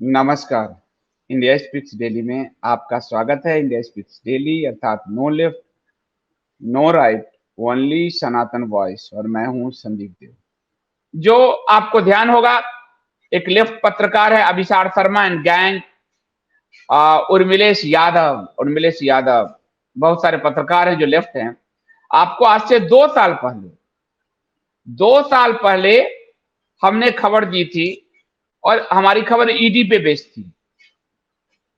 नमस्कार। India speaks daily में आपका स्वागत है। इंडिया स्पीक्स डेली अर्थात no left no right, only Sanatan voice, और मैं हूं संदीप देव। जो आपको ध्यान होगा, एक लेफ्ट पत्रकार है अभिसार शर्मा एंड गैंग, उर्मिलेश यादव, बहुत सारे पत्रकार हैं जो लेफ्ट हैं। आपको आज से 2 साल पहले हमने खबर दी थी, और हमारी खबर ईडी पे बेस्ड थी।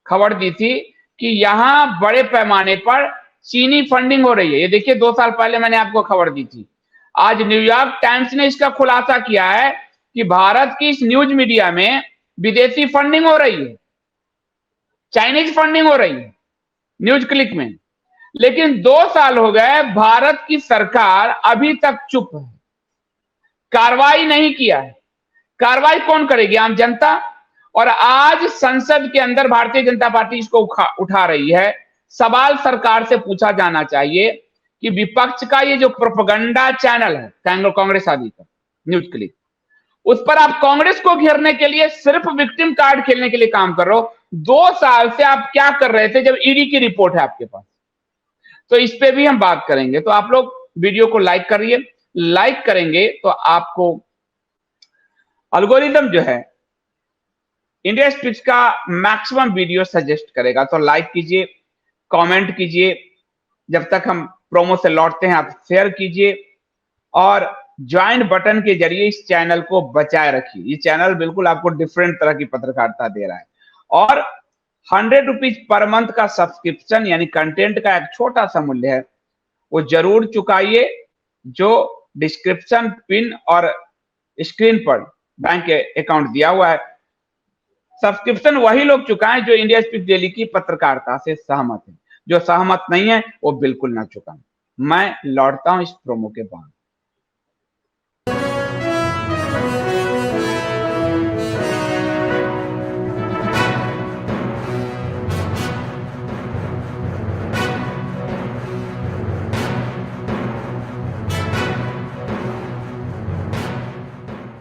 खबर दी थी कि यहां बड़े पैमाने पर चीनी फंडिंग हो रही है। ये देखिए, 2 साल पहले मैंने आपको खबर दी थी। आज न्यूयॉर्क टाइम्स ने इसका खुलासा किया है कि भारत की इस न्यूज मीडिया में विदेशी फंडिंग हो रही है, चाइनीज फंडिंग हो रही है न्यूज क्लिक में। लेकिन 2 साल हो गए, भारत की सरकार अभी तक चुप है, कार्रवाई नहीं किया है। कार्रवाई कौन करेगी? आम जनता। और आज संसद के अंदर भारतीय जनता पार्टी इसको उठा रही है। सवाल सरकार से पूछा जाना चाहिए कि विपक्ष का ये जो प्रोपेगेंडा चैनल है कांग्रेस आदि का न्यूज क्लिक, उस पर आप कांग्रेस को घेरने के लिए सिर्फ विक्टिम कार्ड खेलने के लिए काम कर रहे हो। 2 साल से आप क्या कर रहे थे जब ईडी की रिपोर्ट है आपके पास? तो इस पे भी हम बात करेंगे। तो आप लोग वीडियो को लाइक करिए। लाइक करेंगे तो आपको अल्गोरिदम जो है इंडिया स्पीच का मैक्सिमम वीडियो सजेस्ट करेगा। तो लाइक कीजिए, कमेंट कीजिए। जब तक हम प्रोमो से लौटते हैं आप शेयर कीजिए, और ज्वाइन बटन के जरिए इस चैनल को बचाए रखिए। ये चैनल बिल्कुल आपको डिफरेंट तरह की पत्रकारिता दे रहा है। और 100 रुपीज पर मंथ का सब्सक्रिप्शन यानी कंटेंट का एक छोटा सा मूल्य है, वो जरूर चुकाइए। जो डिस्क्रिप्शन पिन और स्क्रीन पर बैंक अकाउंट दिया हुआ है। सब्सक्रिप्शन वही लोग चुकाएं जो इंडिया स्पीक डेली की पत्रकारिता से सहमत है। जो सहमत नहीं है वो बिल्कुल ना चुकाएं। मैं लौटता हूं इस प्रोमो के बाद।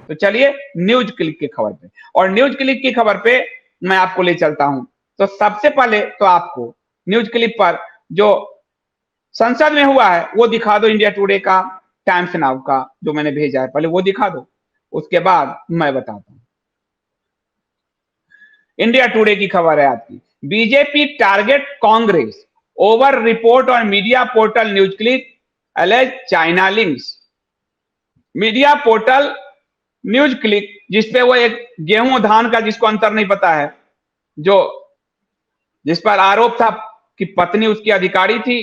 तो चलिए न्यूज क्लिक की खबर पे, और न्यूज क्लिक की खबर पे मैं आपको ले चलता हूं। तो सबसे पहले तो आपको न्यूज क्लिक पर जो संसद में हुआ है वो दिखा दो। इंडिया टुडे का, टाइम्स नाउ का जो मैंने भेजा है, पहले वो दिखा दो, उसके बाद मैं बताता हूं। इंडिया टुडे की खबर है आपकी, BJP target Congress over report on media portal news click alleged China links. Media portal news click, जिसपे वो एक गेहूं धान का, जिसको अंतर नहीं पता है, जो जिस पर आरोप था कि पत्नी उसकी अधिकारी थी,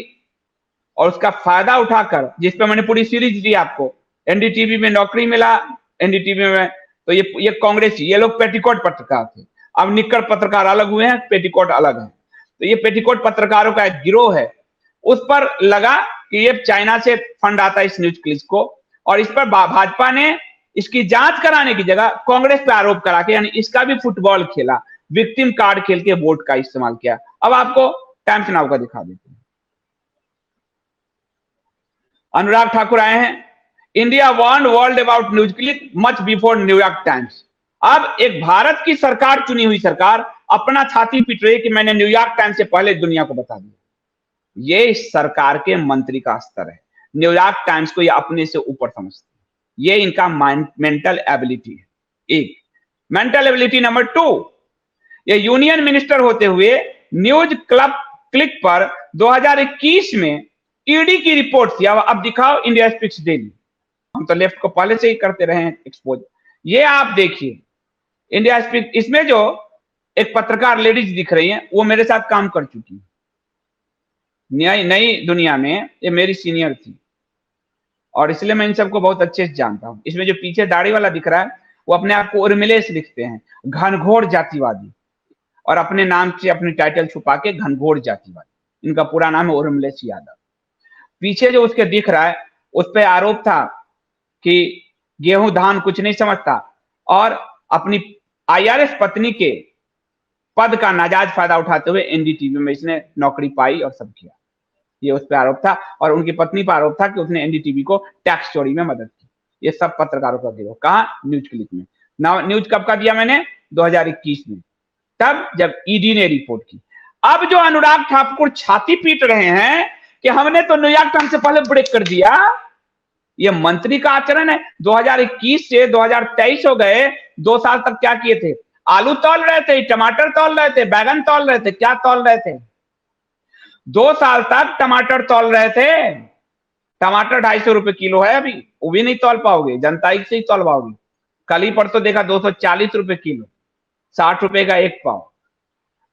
और उसका फायदा उठाकर, जिस पे मैंने पूरी सीरीज दी आपको, एनडीटीवी में नौकरी मिला। एनडीटीवी में तो ये कांग्रेस, ये लोग पेटीकोट पत्रकार थे। अब निक्कर पत्रकार अलग हुए हैं, पेटीकोट अलग है। तो ये पेटीकोट पत्रकारों का एक गिरोह है। उस पर लगा कि ये चाइना से फंड आता है इस न्यूज क्लिक को, और इस पर भाजपा ने इसकी जांच कराने की जगह कांग्रेस पे आरोप करा के, यानी इसका भी फुटबॉल खेला, विक्टिम कार्ड खेल के वोट का इस्तेमाल किया। अब आपको टाइम्स नाउ का दिखा देते हैं। अनुराग ठाकुर आए हैं, India warned world about news click much before New York times. अब एक भारत की सरकार, चुनी हुई सरकार, अपना छाती पीट रही है कि मैंने न्यूयॉर्क टाइम्स से पहले दुनिया को बता दिया। ये इस सरकार के मंत्री का स्तर है। न्यूयॉर्क टाइम्स को ये अपने से ऊपर समझते हैं। ये इनका मेंटल एबिलिटी है। एक मेंटल एबिलिटी नंबर 2, ये यूनियन मिनिस्टर होते हुए न्यूज क्लिक पर 2021 में ईडी की रिपोर्ट थी। अब दिखाओ इंडिया स्पीक्स डेली। हम तो लेफ्ट को पहले से ही करते रहे हैं एक्सपोज। ये आप देखिए इंडिया स्पीक, इसमें जो एक पत्रकार लेडीज दिख रही हैं, वो मेरे साथ काम कर चुकी है नई दुनिया में। ये मेरी सीनियर थी, और इसलिए मैं इन सबको बहुत अच्छे से जानता हूं। इसमें जो पीछे दाढ़ी वाला दिख रहा है, वो अपने आप को उर्मिलेश लिखते हैं, घनघोर जातिवादी, और अपने नाम से अपनी टाइटल छुपा के घनघोर जातिवादी। इनका पूरा नाम है उर्मिलेश यादव। पीछे जो उसके दिख रहा है, उस पर आरोप था कि गेहूं धान कुछ नहीं समझता, और अपनी आईआरएस पत्नी के पद का नाजायज फायदा उठाते हुए एनडीटीवी में इसने नौकरी पाई और सब किया। ये उस पर आरोप था, और उनकी पत्नी पर आरोप था कि उसने एनडीटीवी को टैक्स चोरी में मदद की। ये सब पत्रकारों का गिरोह। कहा? न्यूज क्लिक में। न्यूज कब का दिया मैंने? 2021 में। तब जब ईडी ने रिपोर्ट की। अब जो अनुराग ठाकुर छाती पीट रहे हैं कि हमने तो न्यूयॉर्क टाइम्स से पहले ब्रेक कर दिया, ये मंत्री का आचरण है। 2021 से 2023 हो गए, 2 साल तक क्या किए थे? आलू तौल रहे थे, टमाटर तौल रहे थे, बैगन तौल रहे थे, क्या तौल रहे थे? 2 साल तक टमाटर तौल रहे थे। टमाटर 250 रुपए किलो है अभी, वो भी नहीं तौल पाओगे, जनता से ही तौल पाओगे। कल ही परसों देखा 240 रुपए किलो, 60 रुपए का एक पाव,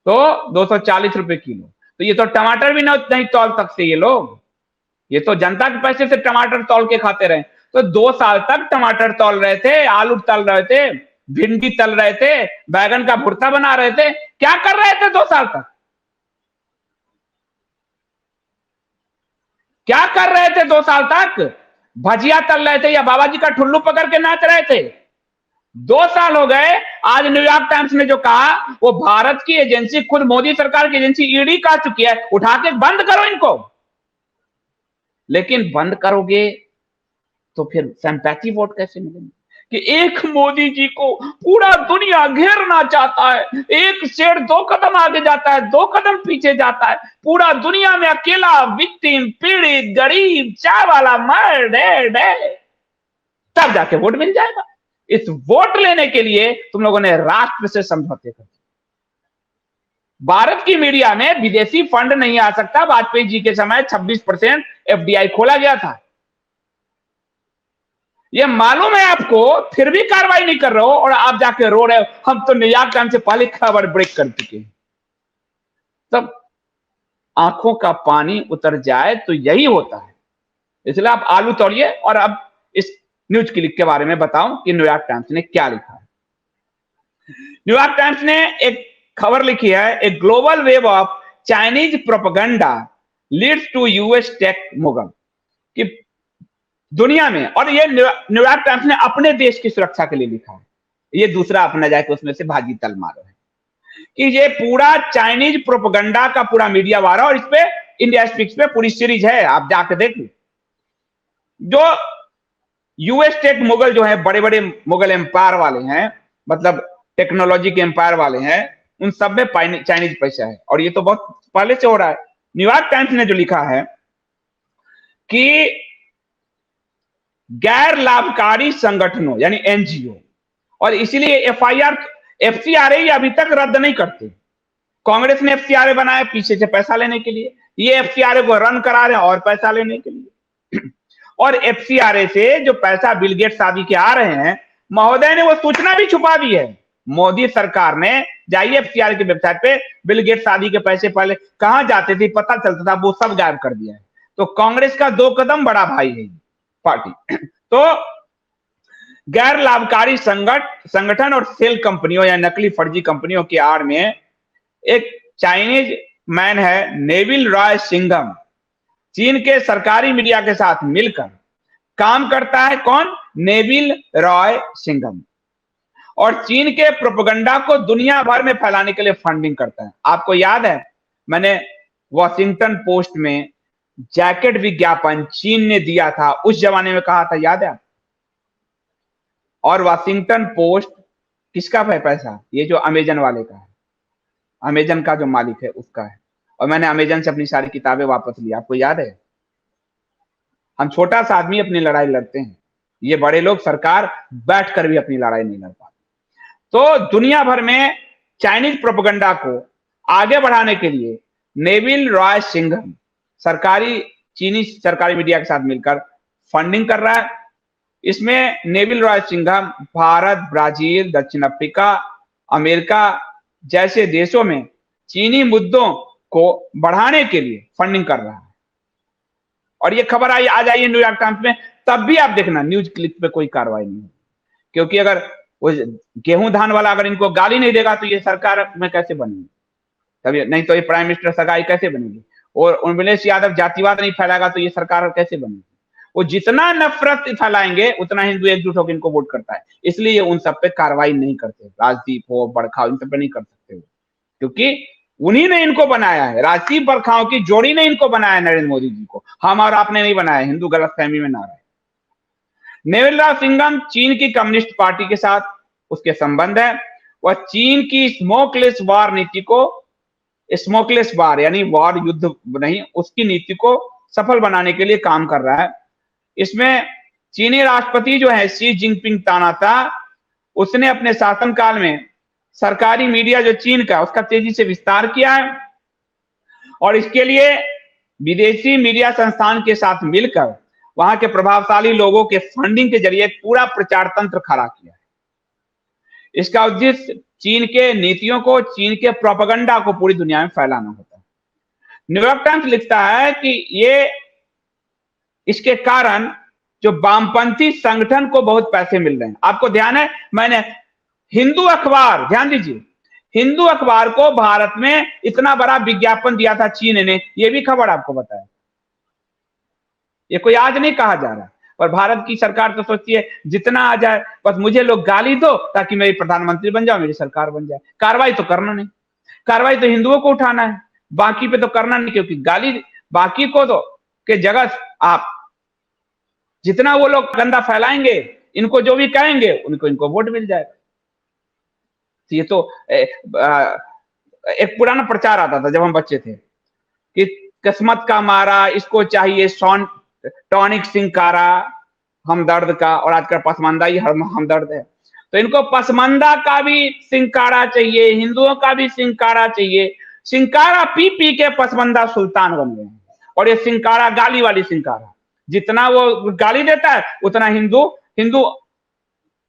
तो 240 रुपए किलो। तो ये तो टमाटर भी नहीं तौल सकते ये लोग, ये तो जनता के पैसे से टमाटर तौल के खाते रहे। तो 2 साल तक टमाटर तौल रहे थे, आलू तल रहे थे, भिंडी तल रहे थे, बैगन का भुर्ता बना रहे थे। क्या कर रहे थे 2 साल तक? क्या कर रहे थे 2 साल तक? भजिया तल रहे थे या बाबा जी का ठुल्लू पकड़ के नाच रहे थे? 2 साल हो गए। आज न्यूयॉर्क टाइम्स ने जो कहा वो भारत की एजेंसी, खुद मोदी सरकार की एजेंसी ईडी कह चुकी है, उठा के बंद करो इनको। लेकिन बंद करोगे तो फिर सिंपैथी वोट कैसे मिलेंगे? कि एक मोदी जी को पूरा दुनिया घेरना चाहता है, एक शेर 2 कदम आगे जाता है, 2 कदम पीछे जाता है, पूरा दुनिया में अकेला विक्टिम, पीड़ित, गरीब, चाय वाला मर डे, तब जाके वोट मिल जाएगा। इस वोट लेने के लिए तुम लोगों ने राष्ट्र से समझौते कर दिए। भारत की मीडिया में विदेशी फंड नहीं आ सकता। वाजपेयी जी के समय 26% एफडीआई खोला गया था, ये मालूम है आपको, फिर भी कार्रवाई नहीं कर रहे हो और आप जाके रो रहे हो हम तो न्यूयॉर्क टाइम्स से पहले खबर ब्रेक कर चुके हैं। तब आंखों का पानी उतर जाए तो यही होता है। इसलिए आप आलू तोड़िए और अब इस न्यूज क्लिक के बारे में बताऊं कि न्यूयॉर्क टाइम्स ने क्या लिखा है। न्यूयॉर्क टाइम्स ने एक खबर लिखी है, a global wave of Chinese propaganda leads to US tech mogul. कि दुनिया में, और ये न्यूयॉर्क टाइम्स ने अपने देश की सुरक्षा के लिए लिखा है, ये दूसरा अपना जाके उसमें से भाजी तल मारो है कि ये पूरा चाइनीज प्रोपेगेंडा का पूरा मीडिया वारा, और इस पे इंडिया स्पीक्स पे पूरी सीरीज है, आप जाके देख लो। जो यूएस टेक मुगल जो है, बड़े बड़े मुगल एम्पायर वाले हैं, मतलब टेक्नोलॉजी के एम्पायर वाले हैं, उन सब में चाइनीज पैसा है, और ये तो बहुत पहले से हो रहा है। न्यूयॉर्क टाइम्स ने जो लिखा है कि गैर लाभकारी संगठनों यानी एनजीओ, और इसीलिए एफसीआरए अभी तक रद्द नहीं करते। कांग्रेस ने एफसीआरए बनाया पीछे से पैसा लेने के लिए, ये एफसीआरए को रन करा रहे हैं और पैसा लेने के लिए। और एफसीआरए से जो पैसा बिल गेट्स आदि के आ रहे हैं, महोदय ने वो सूचना भी छुपा दी है। मोदी सरकार ने, जाइए एफसीआरए की वेबसाइट पे, बिल गेट्स आदि के पैसे पहले कहां जाते थे पता चलता था, वो सब गायब कर दिया है। तो कांग्रेस का 2 कदम बड़ा भाई है पार्टी। तो गैर लाभकारी संगठन और सेल कंपनियों या नकली फर्जी कंपनियों की आड़ में एक चाइनीज मैन है, नेविल रॉय सिंघम, चीन के सरकारी मीडिया के साथ मिलकर काम करता है। कौन? नेविल रॉय सिंघम, और चीन के प्रोपेगेंडा को दुनिया भर में फैलाने के लिए फंडिंग करता है। आपको याद है, मैंने वॉशिंगटन पोस्ट में जैकेट विज्ञापन चीन ने दिया था, उस जमाने में कहा था, याद है? और वॉशिंगटन पोस्ट किसका है पैसा? ये जो अमेजन वाले का है, अमेजन का जो मालिक है उसका है। और मैंने अमेजन से अपनी सारी किताबें वापस ली, आपको याद है? हम छोटा सा आदमी अपनी लड़ाई लड़ते हैं, ये बड़े लोग सरकार बैठकर भी अपनी लड़ाई नहीं लड़ पाते। तो दुनिया भर में चाइनीज प्रोपेगेंडा को आगे बढ़ाने के लिए नेविल रॉय सिंघम चीनी सरकारी मीडिया के साथ मिलकर फंडिंग कर रहा है। इसमें Neville Roy Singham Bharat, Brazil, दक्षिण अफ्रीका, अमेरिका जैसे देशों में चीनी मुद्दों को बढ़ाने के लिए फंडिंग कर रहा है। और ये खबर आ जाइए न्यूयॉर्क टाइम्स में, तब भी आप देखना न्यूज क्लिक पे कोई कार्रवाई नहीं है, क्योंकि अगर वो गेहूं धान वाला अगर इनको गाली नहीं देगा तो ये सरकार में कैसे बनेगी? तभी नहीं तो ये प्राइम मिनिस्टर सरकार कैसे बनेगी? और उर्मिलेश यादव जातिवाद नहीं फैलाएगा तो ये सरकार कैसे बनेगी? वो जितना नफरत फैलाएंगे उतना हिंदू एकजुट होकर इनको वोट करता है, इसलिए उन सब पे कार्रवाई नहीं करते। राजदीप हो, बड़खाव, इन सब पे नहीं कर सकते, क्योंकि उन्हीं ने इनको बनाया है। राजदीप बड़खाव की जोड़ी ने इनको बनाया है, नरेंद्र मोदी जी को, हम और आपने नहीं बनाया। हिंदू गलतफहमी में ना रहे। नेविल रॉय सिंघम चीन की कम्युनिस्ट पार्टी के साथ उसके संबंध है, वह चीन की स्मोकलेस वार नीति को, स्मोकलेस वार यानी वार युद्ध नहीं, उसकी नीति को सफल बनाने के लिए काम कर रहा है। इसमें चीनी राष्ट्रपति जो है शी जिनपिंग ताना था, उसने अपने शासनकाल में सरकारी मीडिया जो चीन का, उसका तेजी से विस्तार किया है और इसके लिए विदेशी मीडिया संस्थान के साथ मिलकर वहां के प्रभावशाली लोगों के फंडिंग के जरिए पूरा प्रचार तंत्र खड़ा किया है। इसका उद्देश्य चीन के नीतियों को, चीन के प्रोपेगेंडा को पूरी दुनिया में फैलाना होता है। न्यूयॉर्क टाइम्स लिखता है कि ये इसके कारण जो वामपंथी संगठन को बहुत पैसे मिल रहे हैं। आपको ध्यान है, मैंने हिंदू अखबार, ध्यान दीजिए, हिंदू अखबार को भारत में इतना बड़ा विज्ञापन दिया था चीन ने, ये भी खबर आपको बताया। ये कोई आज नहीं कहा जा रहा, पर भारत की सरकार तो सोचती है जितना आ जाए, बस मुझे लोग गाली दो ताकि मेरी प्रधानमंत्री बन जाओ, मेरी सरकार बन जाए। कार्रवाई तो करना नहीं, कार्रवाई तो हिंदुओं को उठाना है, बाकी पे तो करना नहीं, क्योंकि गाली बाकी को तो के जगह आप जितना वो लोग गंदा फैलाएंगे, इनको जो भी कहेंगे उनको इनको वोट मिल जाएगा। ये तो एक पुराना प्रचार आता था जब हम बच्चे थे कि किस्मत का मारा, इसको चाहिए टॉनिक सिंकारा हमदर्द का, और आजकल पसमानदा ही हमदर्द है, तो इनको पसमानदा का भी सिंकारा चाहिए, हिंदुओं का भी सिंकारा चाहिए। सिंकारा पी पी के पसमानदा सुल्तान बन गए। और ये सिंकारा गाली वाली सिंकारा, जितना वो गाली देता है उतना हिंदू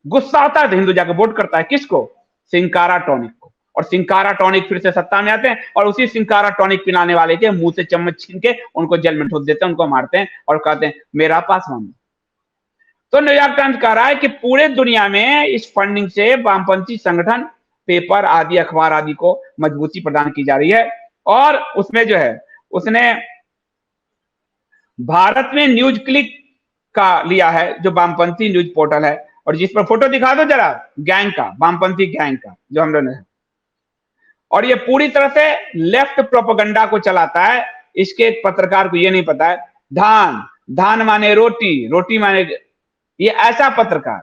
गुस्सा होता है तो हिंदू जाकर वोट करता है किसको? सिंकारा टॉनिक को। और सिंकारा टॉनिक फिर से सत्ता में आते हैं और उसी सिंकारा टॉनिक पिलाने वाले के मुंह से चम्मच छीन के उनको जेल में ठोक देते हैं, उनको मारते हैं और कहते हैं मेरा पासवान। तो न्यूयॉर्क टाइम्स कह रहा है कि पूरे दुनिया में इस फंडिंग से वामपंथी संगठन, पेपर आदि, अखबार आदि को मजबूती प्रदान की जा रही है। और उसमें जो है उसने भारत में न्यूज क्लिक का लिया है, जो वामपंथी न्यूज पोर्टल है, और जिस पर फोटो दिखा दो जरा गैंग का, वामपंथी गैंग का जो हम लोग ने, और ये पूरी तरह से लेफ्ट प्रोपेगेंडा को चलाता है। इसके एक पत्रकार को ये नहीं पता है धान, धान माने रोटी, रोटी माने, ये ऐसा पत्रकार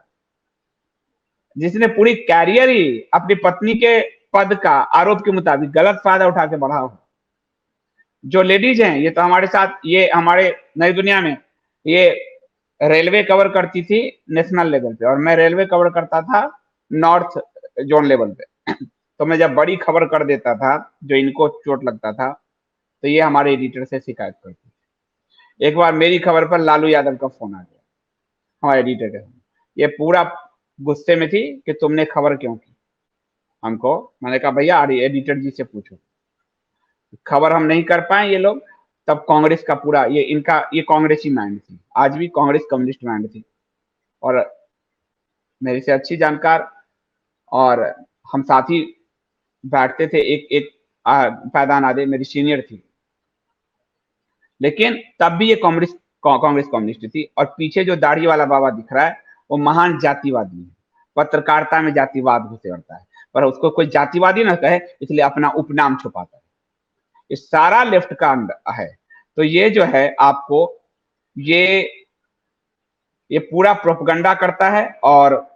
जिसने पूरी कैरियर ही अपनी पत्नी के पद का आरोप के मुताबिक गलत फायदा उठा के बढ़ा हो। जो लेडीज हैं ये तो हमारे साथ, ये हमारे नई दुनिया में ये रेलवे कवर करती थी नेशनल लेवल पे, और मैं रेलवे कवर करता था नॉर्थ जोन लेवल पे। तो मैं जब बड़ी खबर कर देता था जो इनको चोट लगता था, तो ये हमारे एडिटर से शिकायत करती थी। एक बार मेरी खबर पर लालू यादव का फोन आ गया हमारे एडिटर के, ये पूरा गुस्से में थी कि तुमने खबर क्यों की हमको। मैंने कहा भैया एडिटर जी से पूछो, खबर हम नहीं कर पाए ये लोग। तब कांग्रेस का पूरा ये कांग्रेसी माइंड थी, आज भी कांग्रेस कम्युनिस्ट माइंड थी, और मेरे से अच्छी जानकार, और हम साथ ही बैठते थे, एक पैदान आदे मेरी सीनियर थी, लेकिन तब भी ये कांग्रेस कम्युनिस्ट थी। और पीछे जो दाढ़ी वाला बाबा दिख रहा है वो महान जातिवादी है, पत्रकारिता में जातिवाद घुसे उड़ता है, पर उसको कोई जातिवादी ना कहे इसलिए अपना उपनाम छुपाता है। ये सारा लेफ्ट का है। तो ये जो है आपको ये पूरा प्रोपेगेंडा करता है, और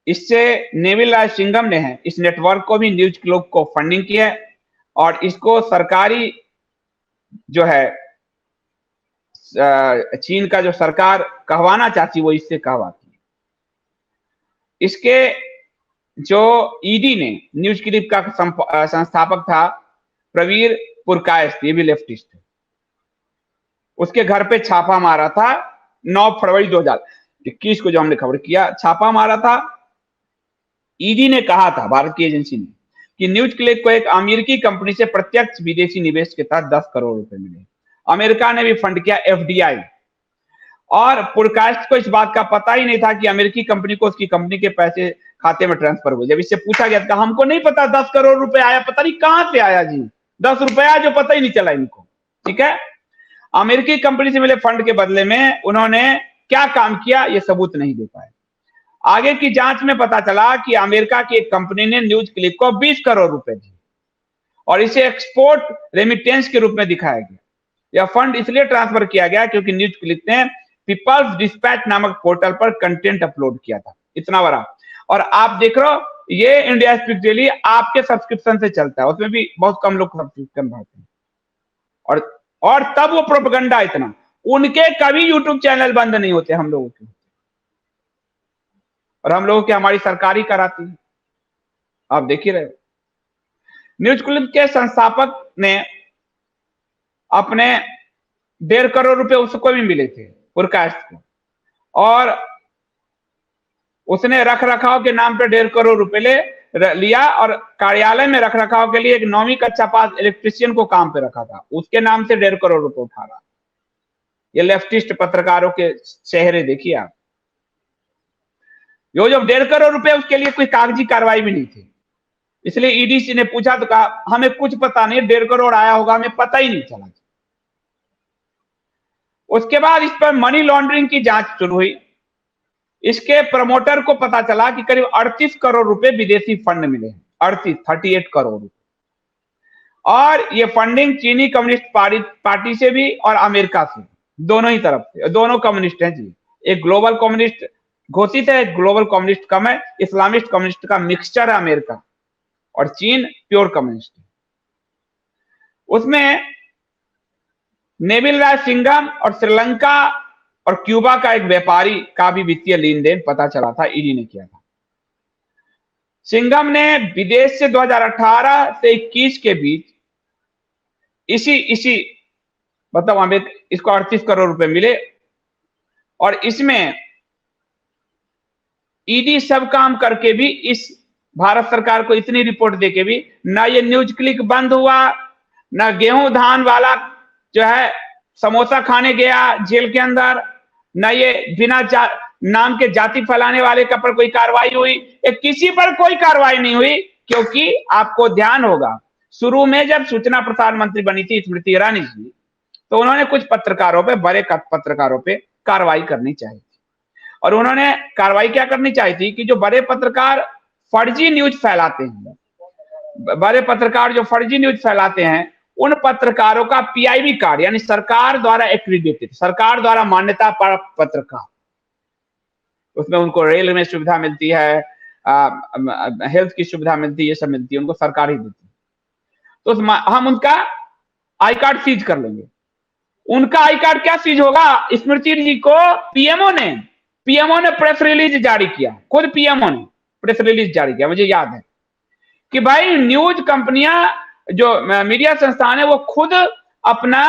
इससे नेविल रायसिंघम ने है इस नेटवर्क को भी, न्यूज क्लिक को फंडिंग की है, और इसको सरकारी जो है चीन का जो सरकार कहवाना चाहती वो इससे कहवाती है। इसके जो ईडी ने, न्यूज क्लिक का संस्थापक था प्रवीर पुरकायस्थ, ये भी लेफ्टिस्ट है, उसके घर पे छापा मारा था 9 फरवरी 2021 को, जो हमने खबर किया, छापा मारा था। ईडी ने कहा था, भारत की एजेंसी ने, कि न्यूज क्लिक को एक अमेरिकी कंपनी से प्रत्यक्ष विदेशी निवेश के तहत 10 करोड़ रुपए मिले। अमेरिका ने भी फंड किया, एफडीआई। और पुरकायस्थ को इस बात का पता ही नहीं था कि अमेरिकी कंपनी को उसकी कंपनी के पैसे खाते में ट्रांसफर हुए। जब इससे पूछा गया था, हमको नहीं पता 10 करोड़ रुपए आया, पता नहीं कहां से आया जी, 10 रुपया जो पता ही नहीं चला इनको। ठीक है, अमेरिकी कंपनी से मिले फंड के बदले में उन्होंने क्या काम किया ये सबूत नहीं दे पाए। आगे की जांच में पता चला कि अमेरिका की एक कंपनी ने न्यूज क्लिक को 20 करोड़ रुपए दिए और इसे एक्सपोर्ट रेमिटेंस के रूप में दिखाया गया। यह फंड इसलिए ट्रांसफर किया गया क्योंकि न्यूज क्लिक ने पीपल्स डिस्पैच नामक पोर्टल पर कंटेंट अपलोड किया था, इतना बड़ा। और आप देख रहे हो ये इंडिया स्पीक डेली आपके सब्सक्रिप्शन से चलता है, उसमें भी बहुत कम लोग सब्सक्रिप्शन भरते हैं। और तब वो प्रोपेगेंडा इतना, उनके कभी यूट्यूब चैनल बंद नहीं होते, हम लोगों के, और हम लोगों की हमारी सरकारी कराती है। आप देख ही रहे हो, न्यूज क्लिक के संस्थापक ने अपने 1.5 करोड़ रुपए उसको भी मिले थे पुरकास्ट को, और उसने रख रखाव के नाम पे 1.5 करोड़ रुपए लिया, और कार्यालय में रख रखाव के लिए एक 9वीं कक्षा पास इलेक्ट्रीशियन को काम पे रखा था, उसके नाम से 1.5 करोड़ रुपए उठा रहा। ये लेफ्टिस्ट पत्रकारों के चेहरे देखिए आप। जो 1.5 करोड़ रुपए, उसके लिए कोई कागजी कार्रवाई भी नहीं थी, इसलिए ईडी ने पूछा तो कहा हमें कुछ पता नहीं, 1.5 करोड़ आया होगा, हमें पता ही नहीं चला। उसके बाद इस पर मनी लॉन्ड्रिंग की जांच शुरू हुई। इसके प्रमोटर को पता चला कि करीब 38 करोड़ रुपए विदेशी फंड मिले हैं, 38 करोड़ रुपए, और ये फंडिंग चीनी कम्युनिस्ट पार्टी से भी और अमेरिका से, दोनों ही तरफ से। दोनों कम्युनिस्ट हैं जी, एक ग्लोबल कम्युनिस्ट घोषित है, ग्लोबल कम्युनिस्ट कम है, इस्लामिस्ट कम्युनिस्ट का मिक्सचर है अमेरिका, और चीन प्योर कम्युनिस्ट है। उसमें नेविल राय सिंघम और श्रीलंका और क्यूबा का एक व्यापारी का भी वित्तीय लेन देन पता चला था, ईडी ने किया था। सिंघम ने विदेश से 2018 से 21 के बीच इसी मतलब हमें इसको 38 करोड़ रुपए मिले, और इसमें ईडी सब काम करके भी, इस भारत सरकार को इतनी रिपोर्ट देके भी, ना ये न्यूज क्लिक बंद हुआ, ना गेहूं धान वाला जो है समोसा खाने गया जेल के अंदर, ना ये बिना नाम के जाति फैलाने वाले का पर कोई कार्रवाई हुई, किसी पर कोई कार्रवाई नहीं हुई। क्योंकि आपको ध्यान होगा, शुरू में जब सूचना प्रसारण मंत्री बनी थी स्मृति ईरानी जी, तो उन्होंने कुछ पत्रकारों पे, बड़े पत्रकारों पे कार्रवाई करनी चाहिए थी, और उन्होंने कार्रवाई क्या करनी चाहिए थी कि जो बड़े पत्रकार फर्जी न्यूज फैलाते हैं, बड़े पत्रकार जो फर्जी न्यूज फैलाते हैं, उन पत्रकारों का पीआईबी कार्ड, यानी सरकार द्वारा एक्रीडेटेड, सरकार द्वारा मान्यता प्राप्त पत्रकार, उसमें उनको रेल में सुविधा मिलती है, हेल्थ की सुविधा मिलती है, ये सब मिलती है, उनको सरकार ही देती है। तो हम उनका आई कार्ड सीज कर लेंगे। उनका आई कार्ड क्या सीज होगा? स्मृति जी को पीएमओ ने प्रेस रिलीज जारी किया, खुद पीएमओ ने प्रेस रिलीज जारी किया, मुझे याद है कि भाई न्यूज कंपनियां, जो मीडिया संस्थान है, वो खुद अपना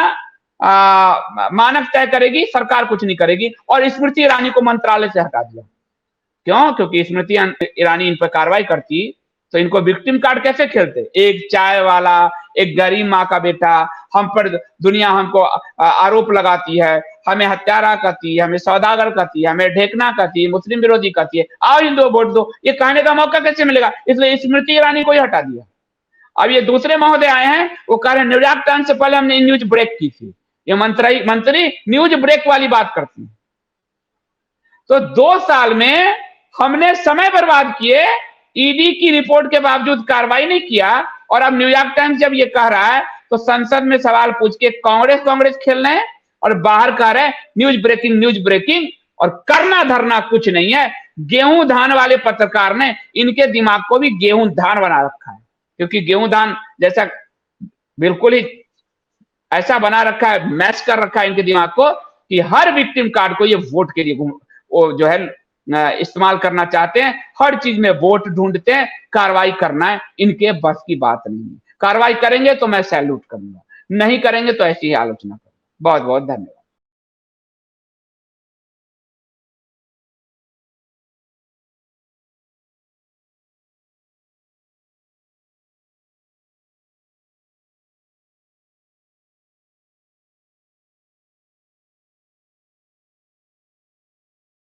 मानक तय करेगी, सरकार कुछ नहीं करेगी। और स्मृति ईरानी को मंत्रालय से हटा दिया। क्यों? क्योंकि स्मृति ईरानी इन पर कार्रवाई करती तो इनको विक्टिम कार्ड कैसे खेलते? एक चाय वाला, एक गरीब माँ का बेटा, हम पर दुनिया हमको आरोप लगाती है, हमें हत्यारा कहती है, हमें सौदागर कहती है, हमें ढेकना कहती है, मुस्लिम विरोधी कहती है, आओ हिंदू वोट दो, ये कहने का मौका कैसे मिलेगा? इसलिए स्मृति ईरानी को ही हटा दिया। अब ये दूसरे महोदय आए हैं, वो कह रहे हैं न्यूयॉर्क टाइम्स से पहले हमने न्यूज ब्रेक की थी। ये मंत्री न्यूज ब्रेक वाली बात करती है। तो 2 साल में हमने समय बर्बाद किए, ईडी की रिपोर्ट के बावजूद कार्रवाई नहीं किया, और अब न्यूयॉर्क टाइम्स जब ये कह रहा है तो संसद में सवाल पूछ के कांग्रेस खेल रहे हैं, और बाहर कह रहे हैं न्यूज ब्रेकिंग, और करना धरना कुछ नहीं है। गेहूं धान वाले पत्रकार ने, इनके दिमाग को भी गेहूं धान बना रखा है, क्योंकि गेहूं धान जैसा बिल्कुल ही ऐसा बना रखा है, मैच कर रखा है इनके दिमाग को, कि हर विक्टिम कार्ड को ये वोट के लिए वो जो है इस्तेमाल करना चाहते हैं। हर चीज में वोट ढूंढते हैं, कार्रवाई करना है इनके बस की बात नहीं है। कार्रवाई करेंगे तो मैं सैल्यूट करूंगा, नहीं करेंगे तो ऐसी ही आलोचना करूंगा। बहुत बहुत धन्यवाद।